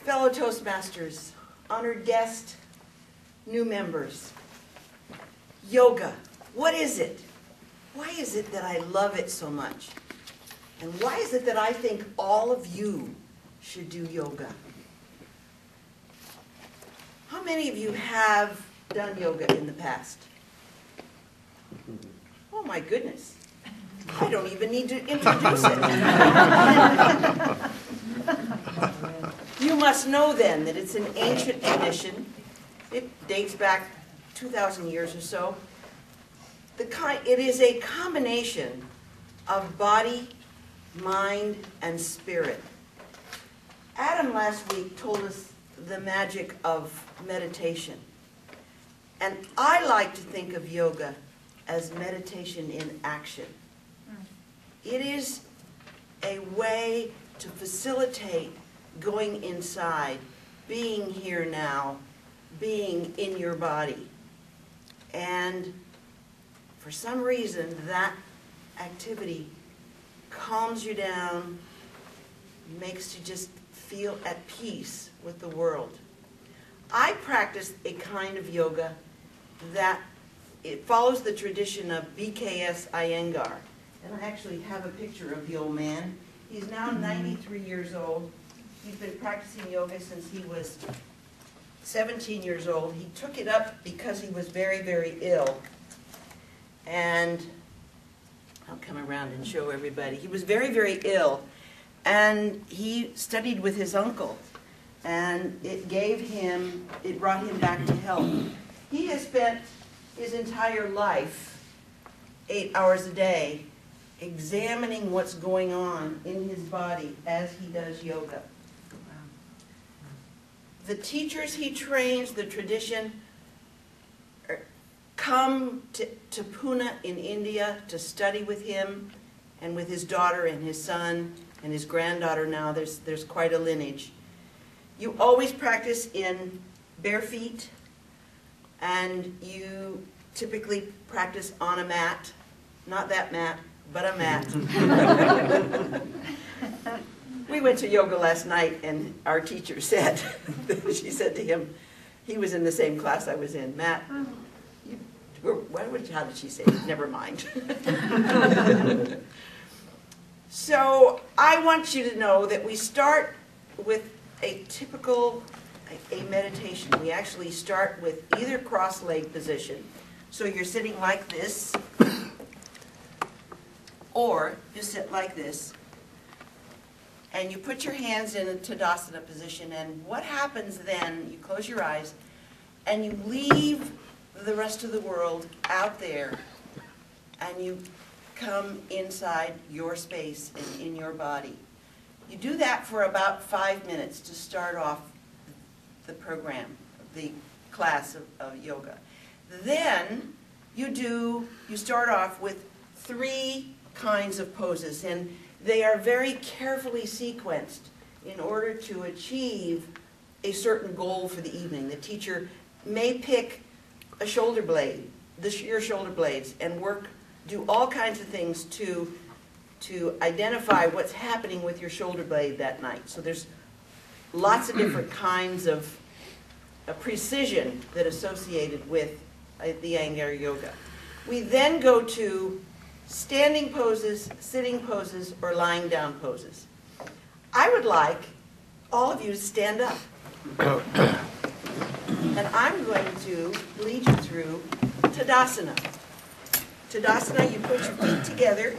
Fellow Toastmasters, honored guest, new members, yoga, what is it? Why is it that I love it so much? And why is it that I think all of you should do yoga? How many of you have done yoga in the past? Oh my goodness. I don't even need to introduce it. You must know then that it's an ancient tradition. It dates back 2,000 years or so. It is a combination of body, mind, and spirit. Adam last week told us the magic of meditation. And I like to think of yoga as meditation in action. It is a way to facilitate going inside, being here now, being in your body. And for some reason, that activity calms you down, makes you just feel at peace with the world. I practice a kind of yoga that it follows the tradition of BKS Iyengar. And I actually have a picture of the old man. He's now 93 years old. He's been practicing yoga since he was 17 years old. He took it up because he was very, very ill. And I'll come around and show everybody. He was very, very ill. And he studied with his uncle. And it brought him back to health. He has spent his entire life, 8 hours a day, examining what's going on in his body as he does yoga. The teachers he trains, the tradition, come to Pune in India to study with him and with his daughter and his son and his granddaughter now. There's quite a lineage. You always practice in bare feet, and you typically practice on a mat. Not that mat, but a mat. We went to yoga last night, and our teacher said, she said to him, he was in the same class I was in, Matt, how did she say it? Never mind. So I want you to know that we start with a typical meditation. We actually start with either cross-leg position. So you're sitting like this, or you sit like this, and you put your hands in a Tadasana position, and what happens then, you close your eyes, and you leave the rest of the world out there, and you come inside your space and in your body. You do that for about 5 minutes to start off the program, the class of yoga. Then you start off with 3 kinds of poses, and they are very carefully sequenced in order to achieve a certain goal for the evening. The teacher may pick a shoulder blade, your shoulder blades, and do all kinds of things to identify what's happening with your shoulder blade that night. So there's lots of different kinds of precision that associated with the Iyengar yoga. We then go to standing poses, sitting poses, or lying down poses. I would like all of you to stand up. And I'm going to lead you through Tadasana. Tadasana, you put your feet together.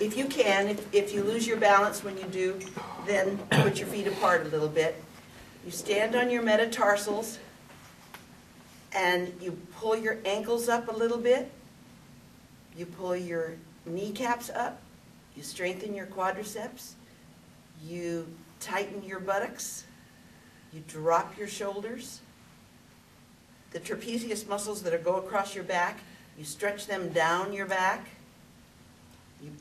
If you can, if you lose your balance when you do, then put your feet apart a little bit. You stand on your metatarsals, and you pull your ankles up a little bit. You pull your kneecaps up. You strengthen your quadriceps. You tighten your buttocks. You drop your shoulders. The trapezius muscles that go across your back, you stretch them down your back. You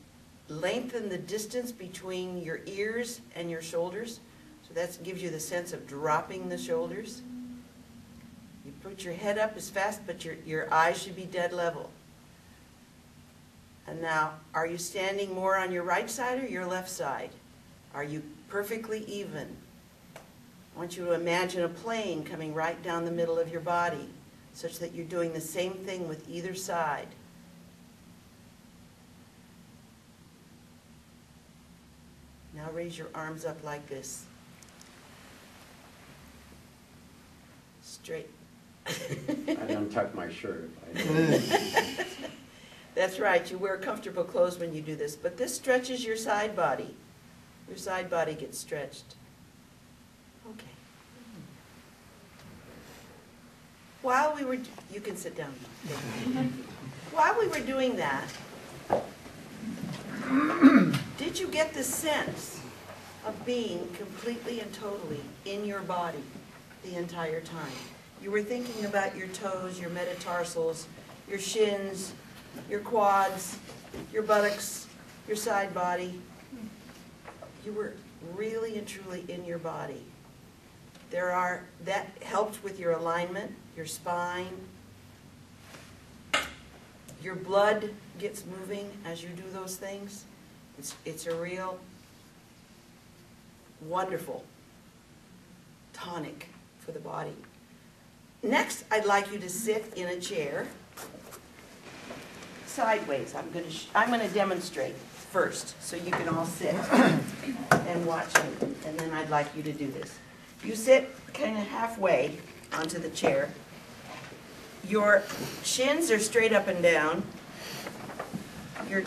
lengthen the distance between your ears and your shoulders. So that gives you the sense of dropping the shoulders. You put your head up as fast, but your eyes should be dead level. And now, are you standing more on your right side or your left side? Are you perfectly even? I want you to imagine a plane coming right down the middle of your body, such that you're doing the same thing with either side. Now raise your arms up like this. Straight. I'd untuck my shirt if I did. That's right, you wear comfortable clothes when you do this, but this stretches your side body. Your side body gets stretched. Okay. While we were, you can sit down now. While we were doing that, did you get the sense of being completely and totally in your body the entire time? You were thinking about your toes, your metatarsals, your shins, your quads, your buttocks, your side body. You were really and truly in your body. That helped with your alignment, your spine. Your blood gets moving as you do those things. It's a real wonderful tonic for the body. Next, I'd like you to sit in a chair sideways. I'm going to demonstrate first, so you can all sit and watch me, and then I'd like you to do this. You sit kind of halfway onto the chair. Your shins are straight up and down. Your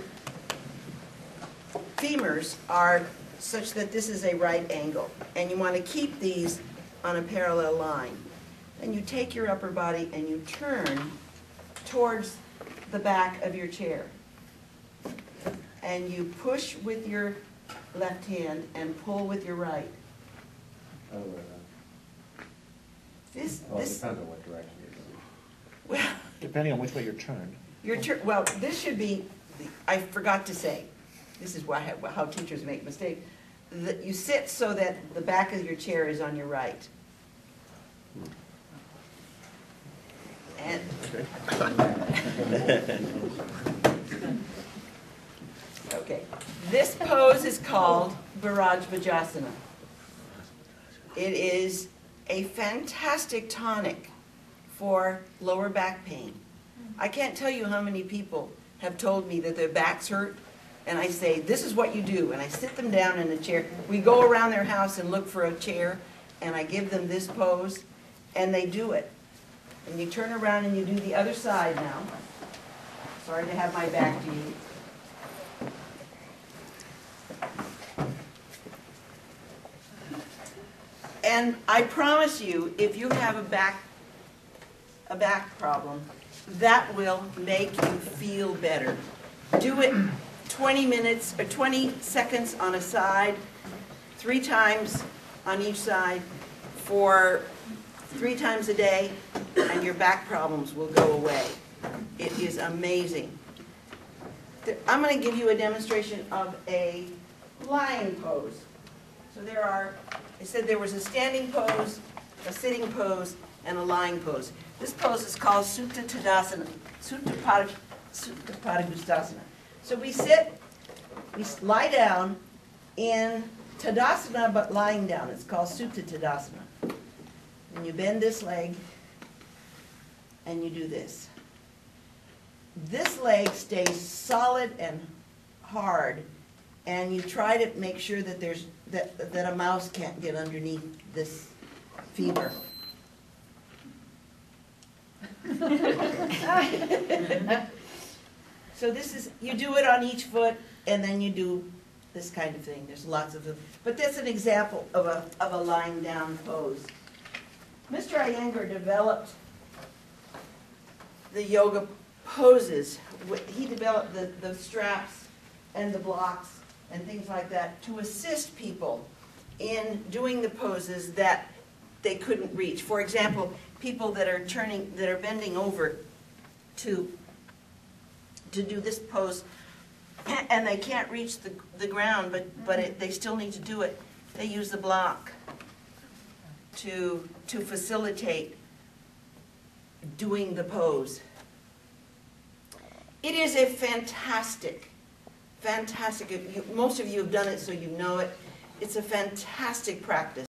femurs are such that this is a right angle, and you want to keep these on a parallel line. And you take your upper body and you turn towards the back of your chair. And you push with your left hand and pull with your right. This depends on what direction you're going. Well, depending on which way you're turned. Well, this should be, I forgot to say, this is how teachers make mistakes. You sit so that the back of your chair is on your right. And okay, this pose is called Virajvajasana. It is a fantastic tonic for lower back pain. I can't tell you how many people have told me that their backs hurt, and I say, this is what you do, and I sit them down in a chair. We go around their house and look for a chair, and I give them this pose, and they do it. And you turn around and you do the other side now. Sorry to have my back to you. And I promise you, if you have a back problem, that will make you feel better. Do it 20 minutes or 20 seconds on a side, 3 times on each side for 3 times a day, and your back problems will go away. It is amazing. I'm going to give you a demonstration of a lying pose. So I said there was a standing pose, a sitting pose, and a lying pose. This pose is called Supta Tadasana, Supta Padangusthasana. So we lie down in Tadasana, but lying down. It's called Supta Tadasana. And you bend this leg, and you do this. This leg stays solid and hard, and you try to make sure that that a mouse can't get underneath this femur. So you do it on each foot, and then you do this kind of thing. There's lots of them. But that's an example of a lying down pose. Mr. Iyengar developed the yoga poses. He developed the straps and the blocks and things like that to assist people in doing the poses that they couldn't reach. For example, people that are bending over to do this pose, and they can't reach the ground, but they still need to do it. They use the block to facilitate doing the pose. It is a fantastic, most of you have done it, so you know it. It's a fantastic practice.